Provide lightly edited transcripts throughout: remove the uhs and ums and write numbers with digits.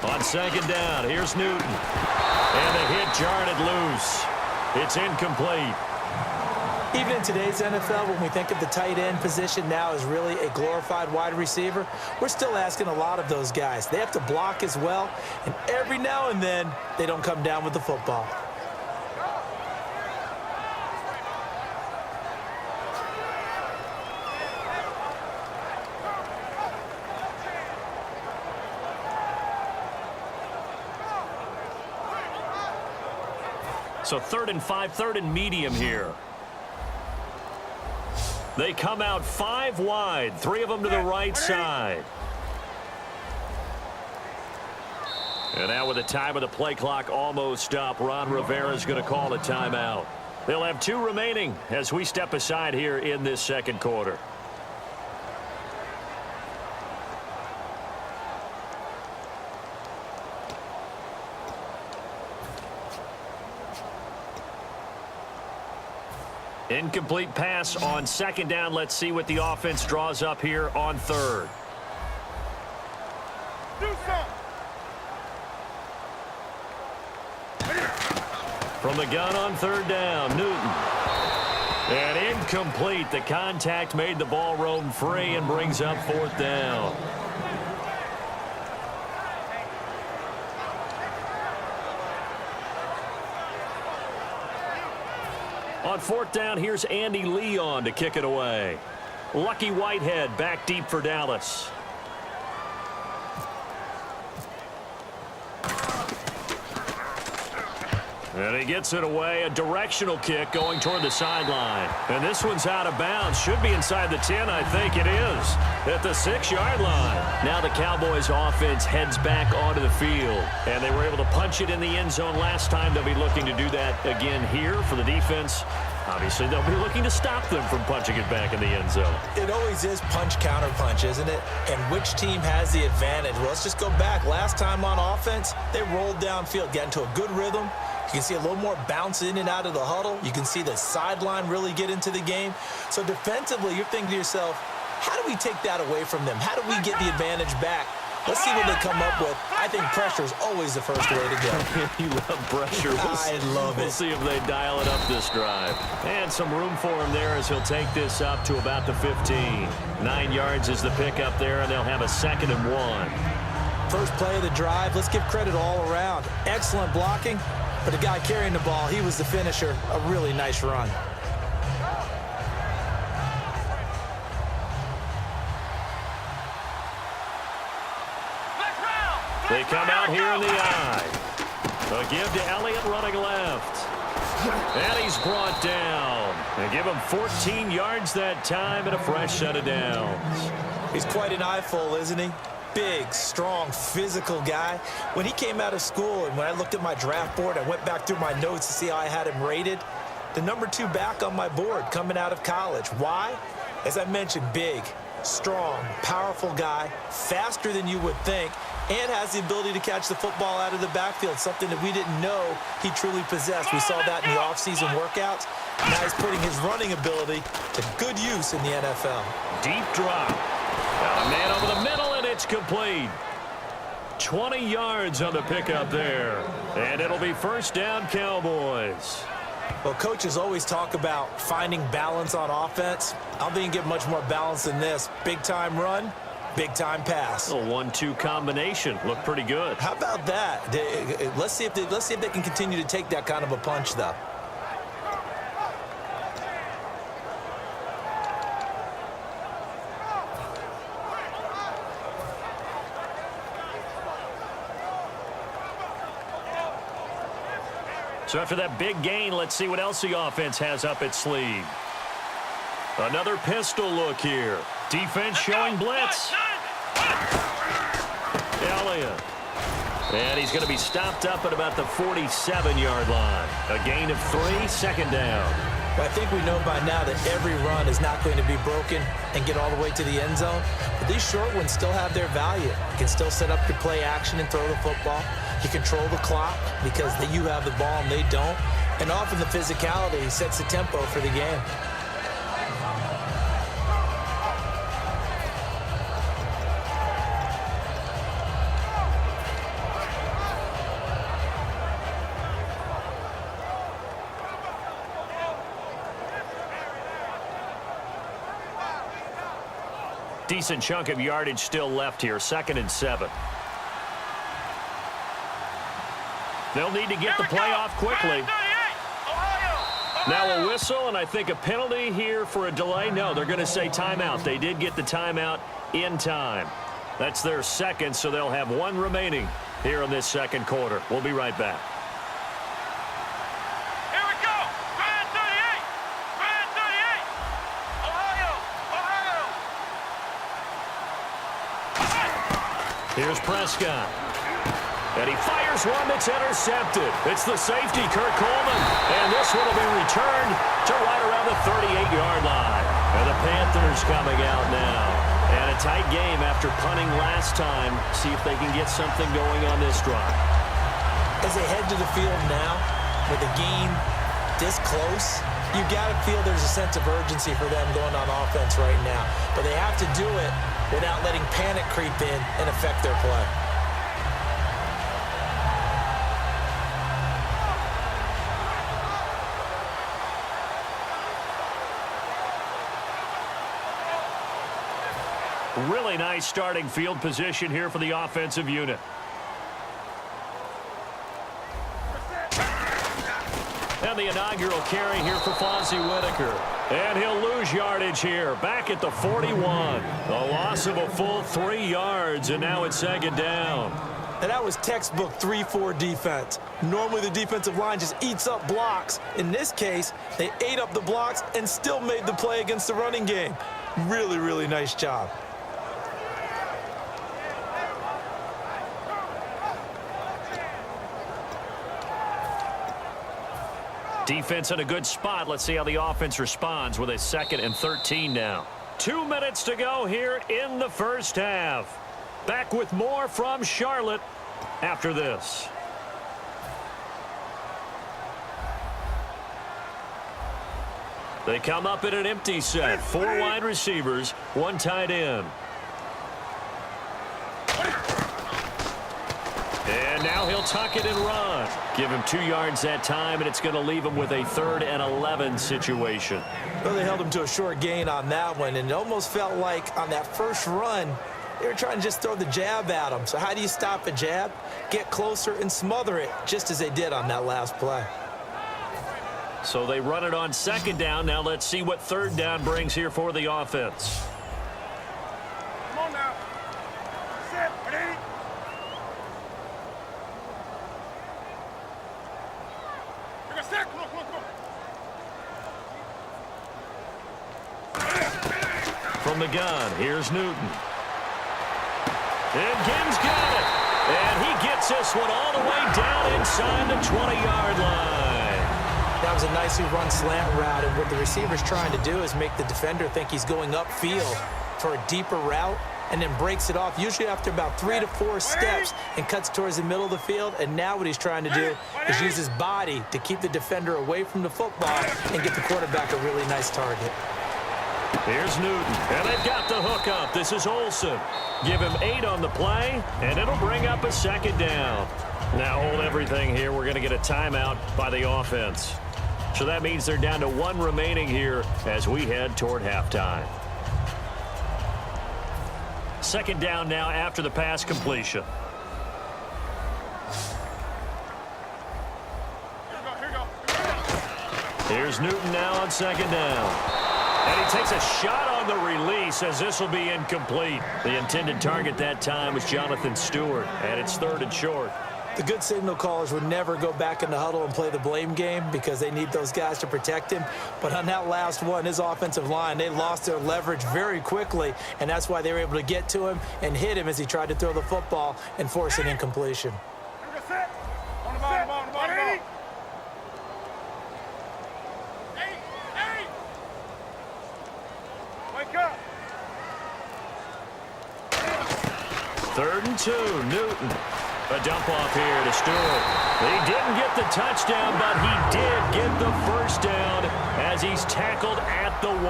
On second down, here's Newton. And the hit jarred it loose. It's incomplete. Even in today's NFL, when we think of the tight end position now as really a glorified wide receiver, we're still asking a lot of those guys. They have to block as well, and every now and then, they don't come down with the football. So 3rd and 5, 3rd and medium here. They come out 5 wide, 3 of them to the right side. And now with the time of the play clock almost up, Ron Rivera's going to call a timeout. They'll have 2 remaining as we step aside here in this second quarter. Incomplete pass on second down. Let's see what the offense draws up here on 3rd. From the gun on 3rd down, Newton. And incomplete. The contact made the ball roam free and brings up 4th down. On 4th down, here's Andy Leon to kick it away. Lucky Whitehead back deep for Dallas. And he gets it away. A directional kick going toward the sideline. And this one's out of bounds. Should be inside the 10. I think it is. At the 6-yard line. Now the Cowboys offense heads back onto the field. And they were able to punch it in the end zone last time. They'll be looking to do that again here for the defense. Obviously, they'll be looking to stop them from punching it back in the end zone. It always is punch-counter-punch, isn't it? And which team has the advantage? Well, let's just go back. Last time on offense, they rolled downfield, got into a good rhythm. You can see a little more bounce in and out of the huddle. You can see the sideline really get into the game. So defensively, you're thinking to yourself, how do we take that away from them? How do we get the advantage back? Let's see what they come up with. I think pressure is always the first way to go. You love pressure. I love it. We'll see if they dial it up this drive. And some room for him there as he'll take this up to about the 15. 9 yards is the pickup there, and they'll have a 2nd and 1. First play of the drive, let's give credit all around. Excellent blocking, but the guy carrying the ball, he was the finisher. A really nice run. They come out here in the eye. A give to Elliott running left. And he's brought down. They give him 14 yards that time and a fresh set of downs. He's quite an eyeful, isn't he? Big, strong, physical guy. When he came out of school and when I looked at my draft board, I went back through my notes to see how I had him rated. The number 2 back on my board coming out of college. Why? As I mentioned, big, strong, powerful guy, faster than you would think, and has the ability to catch the football out of the backfield, something that we didn't know he truly possessed. We saw that in the offseason workouts. Now he's putting his running ability to good use in the NFL. Deep drop. Got a man over the middle, and it's complete. 20 yards on the pickup there. And it'll be first down, Cowboys. Well, coaches always talk about finding balance on offense. I don't think you can get much more balance than this. Big-time run, big-time pass. A 1-2 combination. Looked pretty good. How about that? Let's see if they can continue to take that kind of a punch, though. So after that big gain, let's see what else the offense has up its sleeve. Another pistol look here. Defense showing blitz. Elliott. And he's going to be stopped up at about the 47-yard line. A gain of 3, 2nd down. Well, I think we know by now that every run is not going to be broken and get all the way to the end zone. But these short ones still have their value. You can still set up your play action and throw the football. You control the clock because you have the ball and they don't. And often the physicality sets the tempo for the game. Decent chunk of yardage still left here, 2nd and 7. They'll need to get the play off quickly. Now a whistle, and I think a penalty here for a delay. No, they're going to say timeout. They did get the timeout in time. That's their second, so they'll have one remaining here in this second quarter. We'll be right back. Here we go. Grand 38. Grand 38. Ohio. Here's Prescott. And he fires one that's intercepted. It's the safety, Kurt Coleman. And this one will be returned to right around the 38-yard line. And the Panthers coming out now. And a tight game after punting last time. See if they can get something going on this drive. As they head to the field now, with the game this close, you got to feel there's a sense of urgency for them going on offense right now. But they have to do it without letting panic creep in and affect their play. Really nice starting field position here for the offensive unit. And the inaugural carry here for Fonzie Whitaker. And he'll lose yardage here, back at the 41. A loss of a full 3 yards, and now it's 2nd down. And that was textbook 3-4 defense. Normally the defensive line just eats up blocks. In this case, they ate up the blocks and still made the play against the running game. Really, really nice job. Defense in a good spot. Let's see how the offense responds with a 2nd and 13 now. 2 minutes to go here in the first half. Back with more from Charlotte after this. They come up in an empty set. 4 wide receivers, 1 tight end. And now he'll tuck it and run. Give him 2 yards that time, and it's going to leave him with a 3rd and 11 situation. Well, they held him to a short gain on that one, and it almost felt like on that first run, they were trying to just throw the jab at him. So how do you stop a jab? Get closer and smother it, just as they did on that last play. So they run it on 2nd down. Now let's see what 3rd down brings here for the offense. Come on now. Set. Ready? Take a set. Come on, come on, come on. From the gun, here's Newton. And Gibbs got it. And he gets this one all the way down inside the 20-yard line. That was a nicely run slant route, and what the receiver's trying to do is make the defender think he's going upfield for a deeper route and then breaks it off, usually after about 3 to 4 steps, and cuts towards the middle of the field. And now what he's trying to do is use his body to keep the defender away from the football and get the quarterback a really nice target. Here's Newton, and they've got the hook up. This is Olsen. Give him 8 on the play, and it'll bring up a 2nd down. Now hold everything here. We're going to get a timeout by the offense. So that means they're down to 1 remaining here as we head toward halftime. 2nd down now after the pass completion. Here we go. Here's Newton now on 2nd down. And he takes a shot on the release as this will be incomplete. The intended target that time was Jonathan Stewart, and it's 3rd and short. The good signal callers would never go back in the huddle and play the blame game because they need those guys to protect him. But on that last one, his offensive line, they lost their leverage very quickly, and that's why they were able to get to him and hit him as he tried to throw the football and force an incompletion. Here we go. Set. On the ball, on the ball, on the ball, on the ball. 8. Wake up. 3rd and 2, Newton. A dump off here to Stewart. He didn't get the touchdown, but he did get the first down as he's tackled at the 1.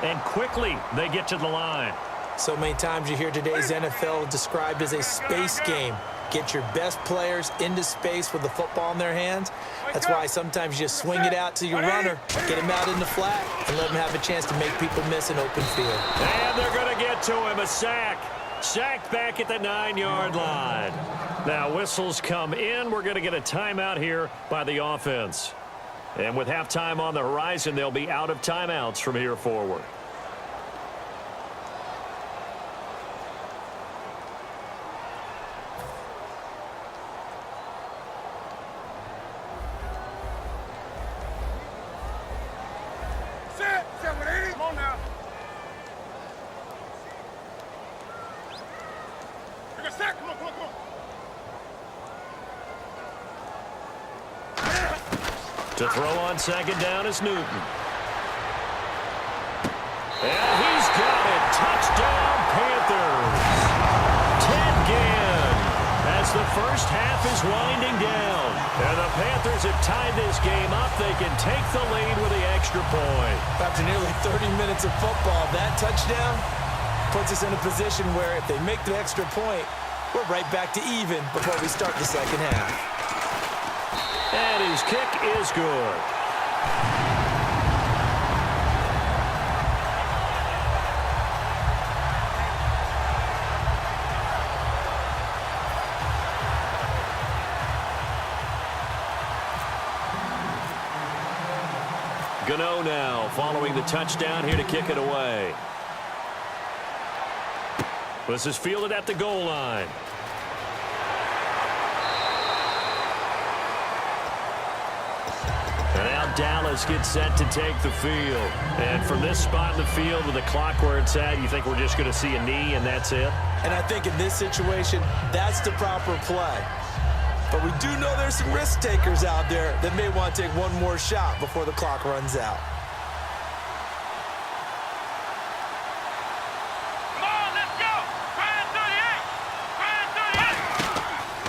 And quickly they get to the line. So many times you hear today's NFL described as a space game. Get your best players into space with the football in their hands. That's why sometimes you just swing it out to your runner, get him out in the flat, and let him have a chance to make people miss an open field. And they're going to get it to him, a sack. Sacked back at the 9-yard line. Now whistles come in. We're going to get a timeout here by the offense. And with halftime on the horizon, they'll be out of timeouts from here forward. Come on now. You're gonna sack. Come on, come on, come on. To throw on second down is Newton. And he's got it. Touchdown, Panthers. Ted Ginn as the first half is winding down. And the Panthers have tied this game up. They can take the lead with the extra point. After nearly 30 minutes of football, that touchdown puts us in a position where if they make the extra point, we're right back to even before we start the second half. And his kick is good. Gano now following the touchdown here to kick it away. This is fielded at the goal line. And now Dallas gets set to take the field. And from this spot in the field with the clock where it's at, you think we're just going to see a knee and that's it? And I think in this situation, that's the proper play. But we do know there's some risk takers out there that may want to take one more shot before the clock runs out. Come on, let's go.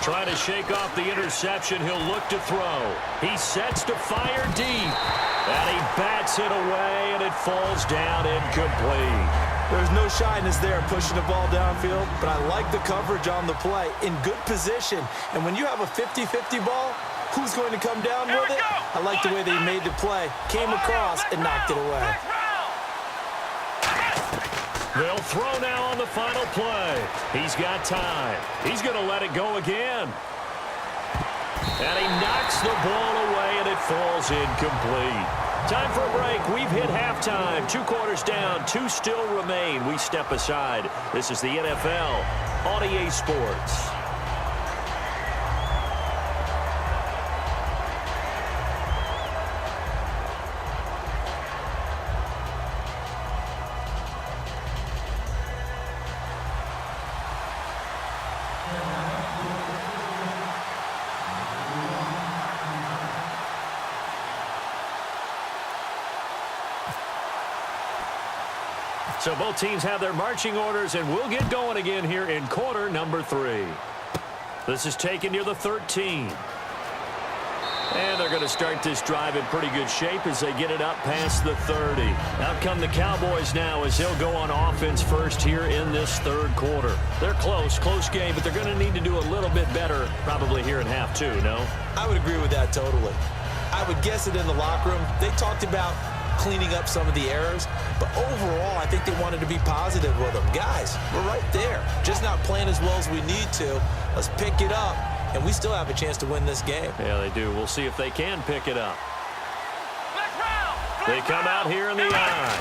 Trying to shake off the interception. He'll look to throw. He sets to fire deep. And he bats it away, and it falls down incomplete. There's no shyness there pushing the ball downfield, but I like the coverage on the play. In good position. And when you have a 50-50 ball, who's going to come down with it? I like the way they made the play. Came across and knocked it away. They'll throw now on the final play. He's got time. He's going to let it go again. And he knocks the ball away, and it falls incomplete. Time for a break. We've hit halftime. 2 quarters down. 2 still remain. We step aside. This is the NFL on EA Sports. So both teams have their marching orders, and we'll get going again here in quarter number 3. This is taken near the 13. And they're going to start this drive in pretty good shape as they get it up past the 30. Out come the Cowboys now as they'll go on offense first here in this third quarter. They're close game, but they're going to need to do a little bit better probably here in half 2, no? I would agree with that totally. I would guess it in the locker room. They talked about cleaning up some of the errors, but overall, I think they wanted to be positive with them. Guys, we're right there. Just not playing as well as we need to. Let's pick it up, and we still have a chance to win this game. Yeah, they do. We'll see if they can pick it up. They come out here in the eye.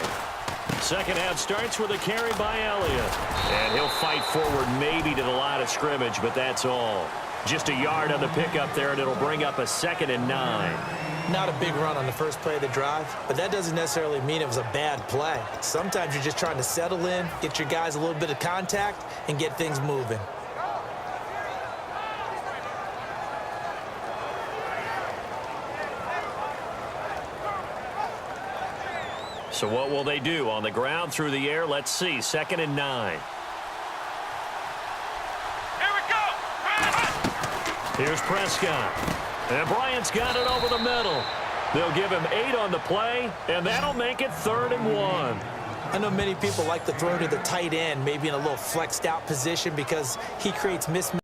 Second half starts with a carry by Elliott. And he'll fight forward maybe to the line of scrimmage, but that's all. Just a yard on the pickup there, and it'll bring up a 2nd and 9. Not a big run on the first play of the drive, but that doesn't necessarily mean it was a bad play. Sometimes you're just trying to settle in, get your guys a little bit of contact, and get things moving. So what will they do? On the ground, through the air, let's see. 2nd and 9. Here we go. Here's Prescott. And Bryant's got it over the middle. They'll give him 8 on the play, and that'll make it 3rd and 1. I know many people like to throw to the tight end, maybe in a little flexed out position because he creates mismatch.